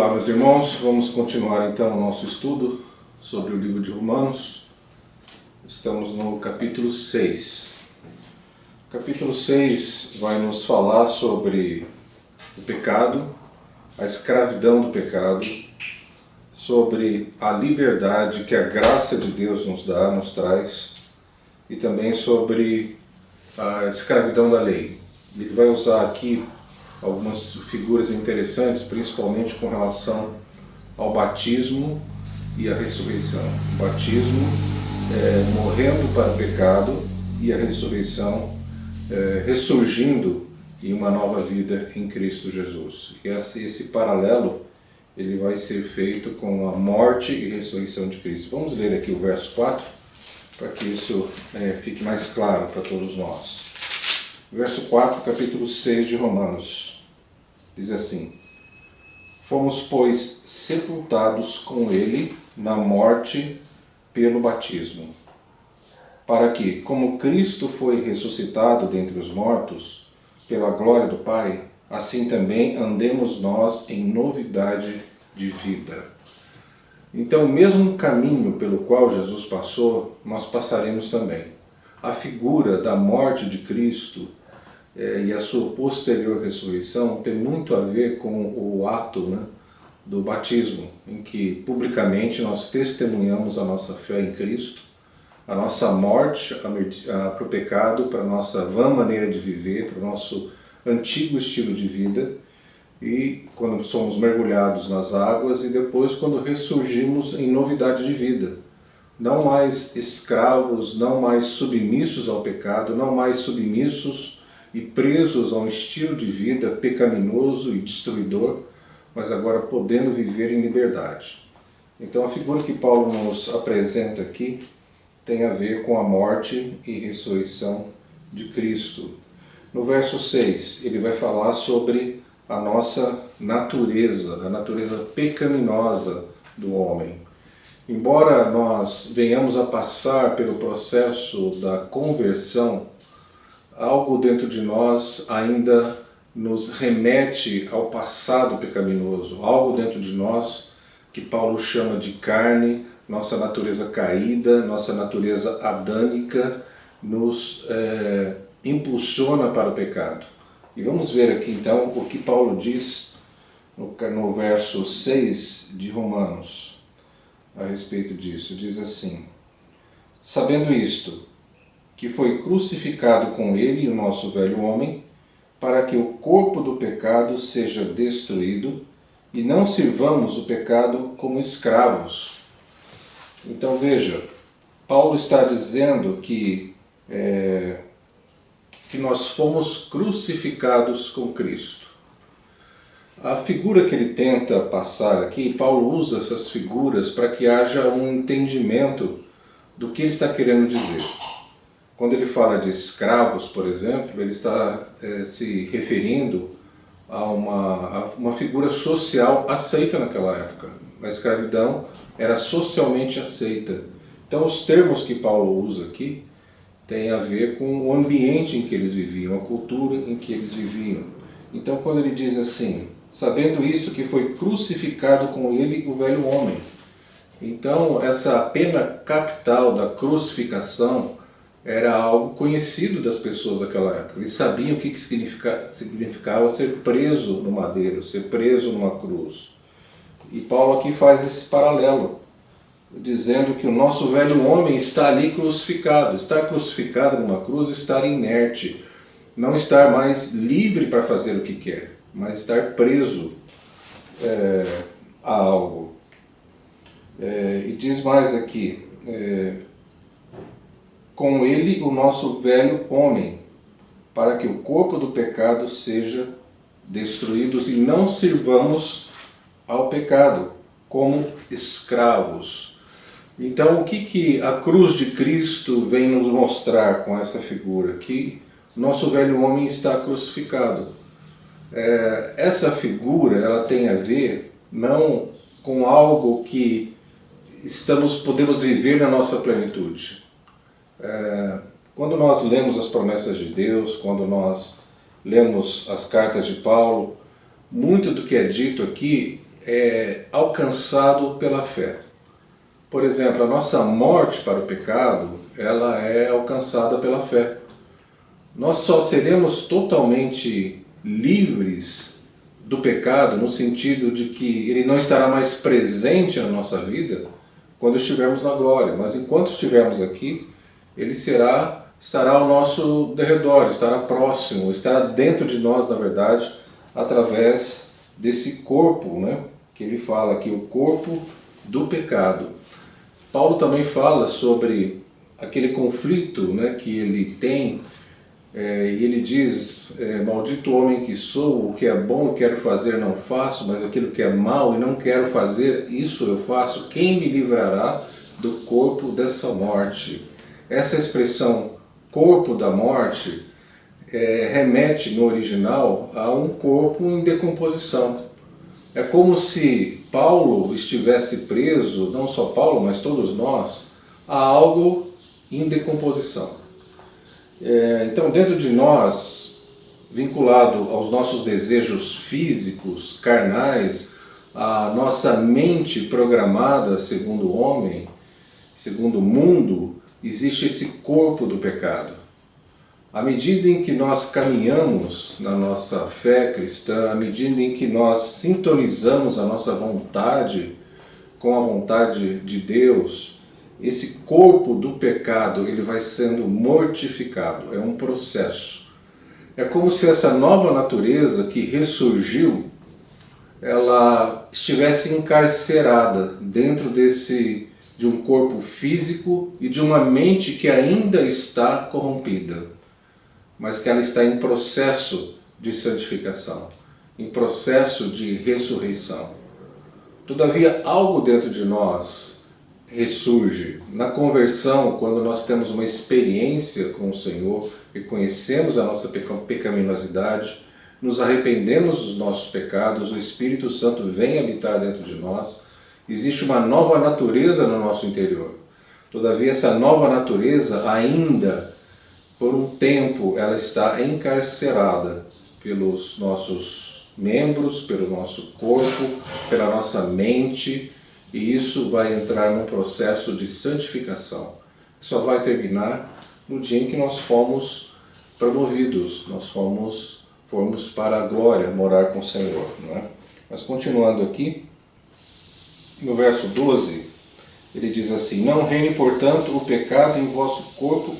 Olá, meus irmãos, vamos continuar então o nosso estudo sobre o livro de Romanos. Estamos no capítulo 6. O capítulo 6 vai nos falar sobre o pecado, a escravidão do pecado, sobre a liberdade que a graça de Deus nos dá, nos traz, e também sobre a escravidão da lei. Ele vai usar aqui algumas figuras interessantes, principalmente com relação ao batismo e à ressurreição. O batismo morrendo para o pecado e a ressurreição ressurgindo em uma nova vida em Cristo Jesus. E esse paralelo ele vai ser feito com a morte e ressurreição de Cristo. Vamos ler aqui o verso 4, para que isso fique mais claro para todos nós. Verso 4, capítulo 6 de Romanos. Diz assim: Fomos, pois, sepultados com ele na morte pelo batismo, para que, como Cristo foi ressuscitado dentre os mortos, pela glória do Pai, assim também andemos nós em novidade de vida. Então, o mesmo caminho pelo qual Jesus passou, nós passaremos também. A figura da morte de Cristo e a sua posterior ressurreição tem muito a ver com o ato do batismo, em que publicamente nós testemunhamos a nossa fé em Cristo, a nossa morte para o pecado, para a nossa vã maneira de viver, para o nosso antigo estilo de vida, e quando somos mergulhados nas águas, e depois quando ressurgimos em novidade de vida. Não mais escravos, não mais submissos ao pecado, não mais submissos e presos a um estilo de vida pecaminoso e destruidor, mas agora podendo viver em liberdade. Então a figura que Paulo nos apresenta aqui tem a ver com a morte e ressurreição de Cristo. No verso 6, ele vai falar sobre a nossa natureza, a natureza pecaminosa do homem. Embora nós venhamos a passar pelo processo da conversão, algo dentro de nós ainda nos remete ao passado pecaminoso, algo dentro de nós que Paulo chama de carne, nossa natureza caída, nossa natureza adâmica, nos impulsiona para o pecado. E vamos ver aqui então o que Paulo diz no verso 6 de Romanos a respeito disso. Diz assim: Sabendo isto, que foi crucificado com ele o nosso velho homem, para que o corpo do pecado seja destruído, e não sirvamos o pecado como escravos. Então veja, Paulo está dizendo que nós fomos crucificados com Cristo. A figura que ele tenta passar aqui, Paulo usa essas figuras para que haja um entendimento do que ele está querendo dizer. Quando ele fala de escravos, por exemplo, ele está se referindo a uma figura social aceita naquela época. A escravidão era socialmente aceita. Então os termos que Paulo usa aqui têm a ver com o ambiente em que eles viviam, a cultura em que eles viviam. Então quando ele diz assim, sabendo isso que foi crucificado com ele o velho homem. Então essa pena capital da crucificação era algo conhecido das pessoas daquela época. Eles sabiam o que significava ser preso no madeiro, ser preso numa cruz. E Paulo aqui faz esse paralelo, dizendo que o nosso velho homem está ali crucificado. Estar crucificado numa cruz, estar inerte, não estar mais livre para fazer o que quer, mas estar preso a algo. E diz mais aqui, com ele o nosso velho homem, para que o corpo do pecado seja destruído e não sirvamos ao pecado como escravos. Então o que a cruz de Cristo vem nos mostrar com essa figura? Que nosso velho homem está crucificado. Essa figura ela tem a ver não com algo que podemos viver na nossa plenitude. Quando nós lemos as promessas de Deus, quando nós lemos as cartas de Paulo, muito do que é dito aqui é alcançado pela fé. Por exemplo, a nossa morte para o pecado, ela é alcançada pela fé. Nós só seremos totalmente livres do pecado, no sentido de que ele não estará mais presente na nossa vida quando estivermos na glória. Mas enquanto estivermos aqui, ele estará ao nosso derredor, estará próximo, estará dentro de nós, na verdade, através desse corpo, né? Que ele fala aqui, o corpo do pecado. Paulo também fala sobre aquele conflito, né, que ele tem, e ele diz, maldito homem que sou, o que é bom eu quero fazer não faço, mas aquilo que é mal e não quero fazer, isso eu faço. Quem me livrará do corpo dessa morte? Essa expressão corpo da morte remete no original a um corpo em decomposição. É como se Paulo estivesse preso, não só Paulo, mas todos nós, a algo em decomposição. Então, dentro de nós, vinculado aos nossos desejos físicos, carnais, a nossa mente programada segundo o homem, segundo o mundo, existe esse corpo do pecado. À medida em que nós caminhamos na nossa fé cristã, à medida em que nós sintonizamos a nossa vontade com a vontade de Deus, esse corpo do pecado ele vai sendo mortificado, é um processo. É como se essa nova natureza que ressurgiu, ela estivesse encarcerada dentro de um corpo físico e de uma mente que ainda está corrompida, mas que ela está em processo de santificação, em processo de ressurreição. Todavia, algo dentro de nós ressurge. Na conversão, quando nós temos uma experiência com o Senhor, reconhecemos a nossa pecaminosidade, nos arrependemos dos nossos pecados, o Espírito Santo vem habitar dentro de nós, existe uma nova natureza no nosso interior. Todavia, essa nova natureza ainda, por um tempo, ela está encarcerada pelos nossos membros, pelo nosso corpo, pela nossa mente, e isso vai entrar num processo de santificação. Só vai terminar no dia em que nós fomos promovidos, nós fomos para a glória, morar com o Senhor. Não é? Mas continuando aqui, no verso 12, ele diz assim: não reine, portanto, o pecado em vosso corpo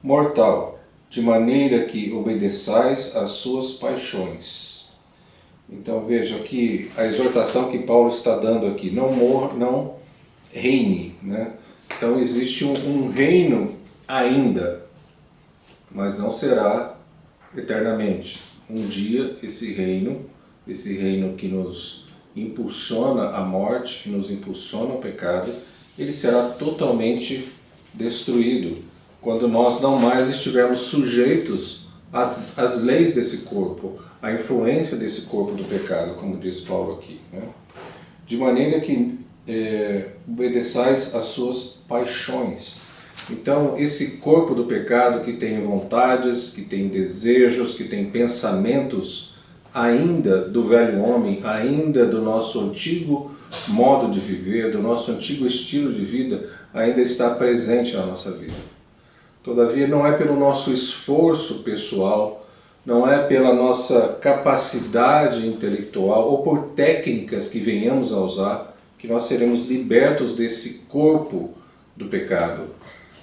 mortal, de maneira que obedeçais às suas paixões. Então veja que a exortação que Paulo está dando aqui, não reine, né? Então existe um reino ainda, mas não será eternamente. Um dia esse reino que nos impulsiona à morte, que nos impulsiona ao pecado, ele será totalmente destruído, quando nós não mais estivermos sujeitos às leis desse corpo, à influência desse corpo do pecado, como diz Paulo aqui, né? De maneira que obedeçais às suas paixões. Então, esse corpo do pecado que tem vontades, que tem desejos, que tem pensamentos ainda do velho homem, ainda do nosso antigo modo de viver, do nosso antigo estilo de vida, ainda está presente na nossa vida. Todavia, não é pelo nosso esforço pessoal, não é pela nossa capacidade intelectual ou por técnicas que venhamos a usar que nós seremos libertos desse corpo do pecado,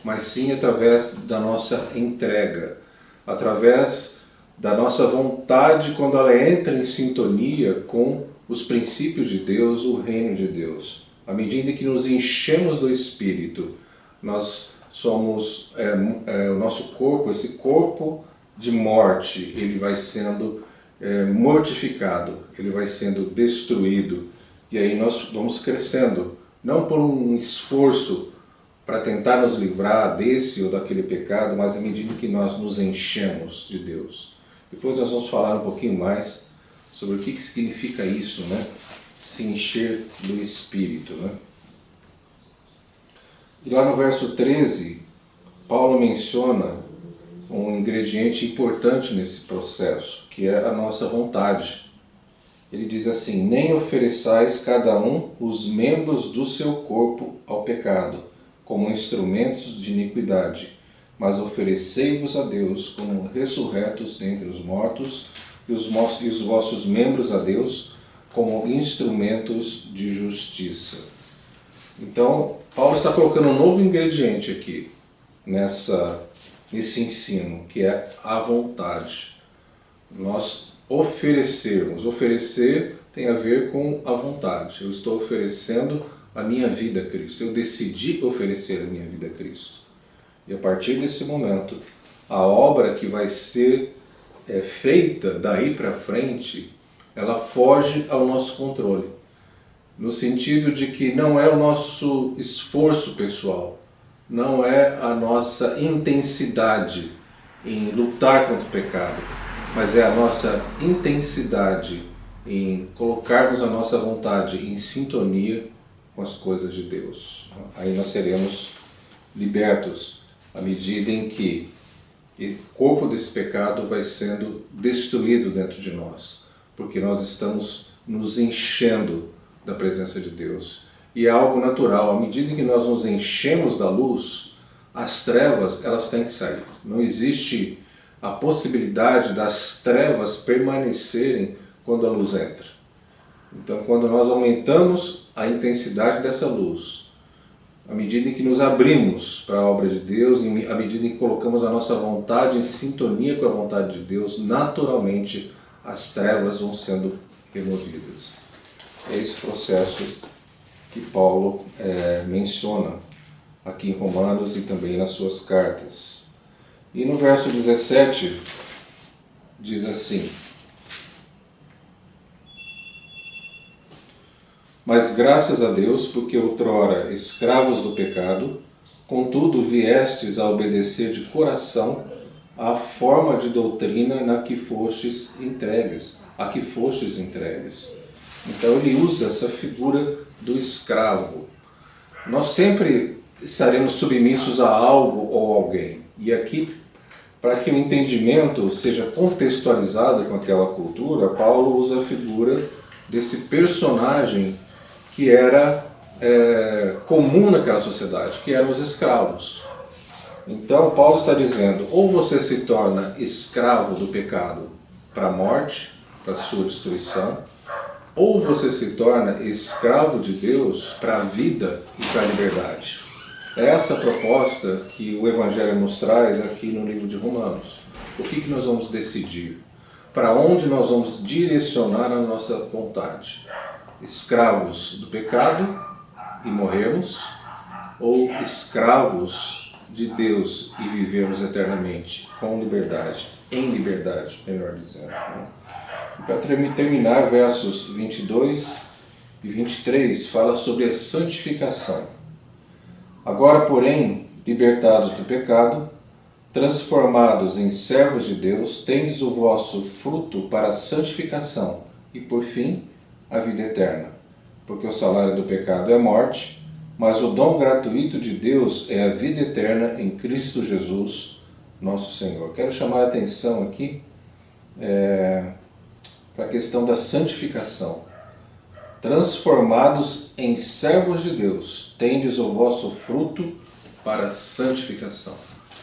mas sim através da nossa entrega, através da nossa vontade quando ela entra em sintonia com os princípios de Deus, o reino de Deus. À medida que nos enchemos do Espírito, nós somos, o nosso corpo, esse corpo de morte, ele vai sendo mortificado, ele vai sendo destruído, e aí nós vamos crescendo, não por um esforço para tentar nos livrar desse ou daquele pecado, mas à medida que nós nos enchemos de Deus. Depois nós vamos falar um pouquinho mais sobre o que significa isso, né? Se encher do Espírito, né? E lá no verso 13, Paulo menciona um ingrediente importante nesse processo, que é a nossa vontade. Ele diz assim: nem ofereçais cada um os membros do seu corpo ao pecado, como instrumentos de iniquidade, mas oferecei-vos a Deus como ressurretos dentre os mortos, e os vossos membros a Deus como instrumentos de justiça. Então, Paulo está colocando um novo ingrediente aqui, nesse ensino, que é a vontade. Nós oferecermos. Oferecer tem a ver com a vontade. Eu estou oferecendo a minha vida a Cristo. Eu decidi oferecer a minha vida a Cristo. E a partir desse momento, a obra que vai ser feita daí para frente, ela foge ao nosso controle. No sentido de que não é o nosso esforço pessoal, não é a nossa intensidade em lutar contra o pecado, mas é a nossa intensidade em colocarmos a nossa vontade em sintonia com as coisas de Deus. Aí nós seremos libertos à medida em que o corpo desse pecado vai sendo destruído dentro de nós, porque nós estamos nos enchendo da presença de Deus. E é algo natural, à medida que nós nos enchemos da luz, as trevas elas têm que sair. Não existe a possibilidade das trevas permanecerem quando a luz entra. Então, quando nós aumentamos a intensidade dessa luz, à medida em que nos abrimos para a obra de Deus, à medida em que colocamos a nossa vontade em sintonia com a vontade de Deus, naturalmente as trevas vão sendo removidas. É esse processo que Paulo menciona aqui em Romanos e também nas suas cartas. E no verso 17 diz assim: mas graças a Deus, porque outrora escravos do pecado, contudo viestes a obedecer de coração à forma de doutrina na que fostes entregues, a que fostes entregues. Então ele usa essa figura do escravo. Nós sempre estaremos submissos a algo ou alguém. E aqui, para que o entendimento seja contextualizado com aquela cultura, Paulo usa a figura desse personagem que era comum naquela sociedade, que eram os escravos. Então Paulo está dizendo, ou você se torna escravo do pecado para a morte, para a sua destruição, ou você se torna escravo de Deus para a vida e para a liberdade. É essa a proposta que o Evangelho nos traz aqui no livro de Romanos. O que nós vamos decidir? Para onde nós vamos direcionar a nossa vontade? Escravos do pecado e morrermos, ou escravos de Deus e vivermos eternamente com liberdade, em liberdade, melhor dizendo. Para terminar, versos 22 e 23 fala sobre a santificação. Agora, porém, libertados do pecado, transformados em servos de Deus, tendes o vosso fruto para a santificação e, por fim, a vida eterna. Porque o salário do pecado é morte, mas o dom gratuito de Deus é a vida eterna em Cristo Jesus, nosso Senhor. Quero chamar a atenção aqui para a questão da santificação. Transformados em servos de Deus, tendes o vosso fruto para a santificação.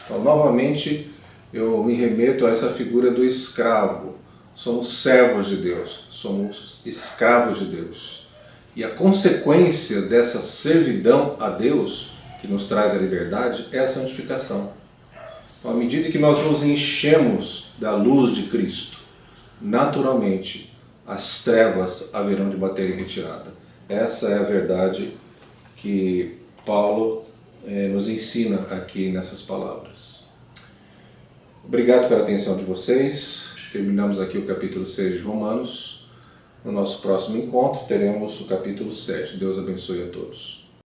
Então, novamente, eu me remeto a essa figura do escravo. Somos servos de Deus, somos escravos de Deus. E a consequência dessa servidão a Deus, que nos traz a liberdade, é a santificação. Então, à medida que nós nos enchemos da luz de Cristo, naturalmente as trevas haverão de bater em retirada. Essa é a verdade que Paulo nos ensina aqui nessas palavras. Obrigado pela atenção de vocês. Terminamos aqui o capítulo 6 de Romanos. No nosso próximo encontro teremos o capítulo 7. Deus abençoe a todos.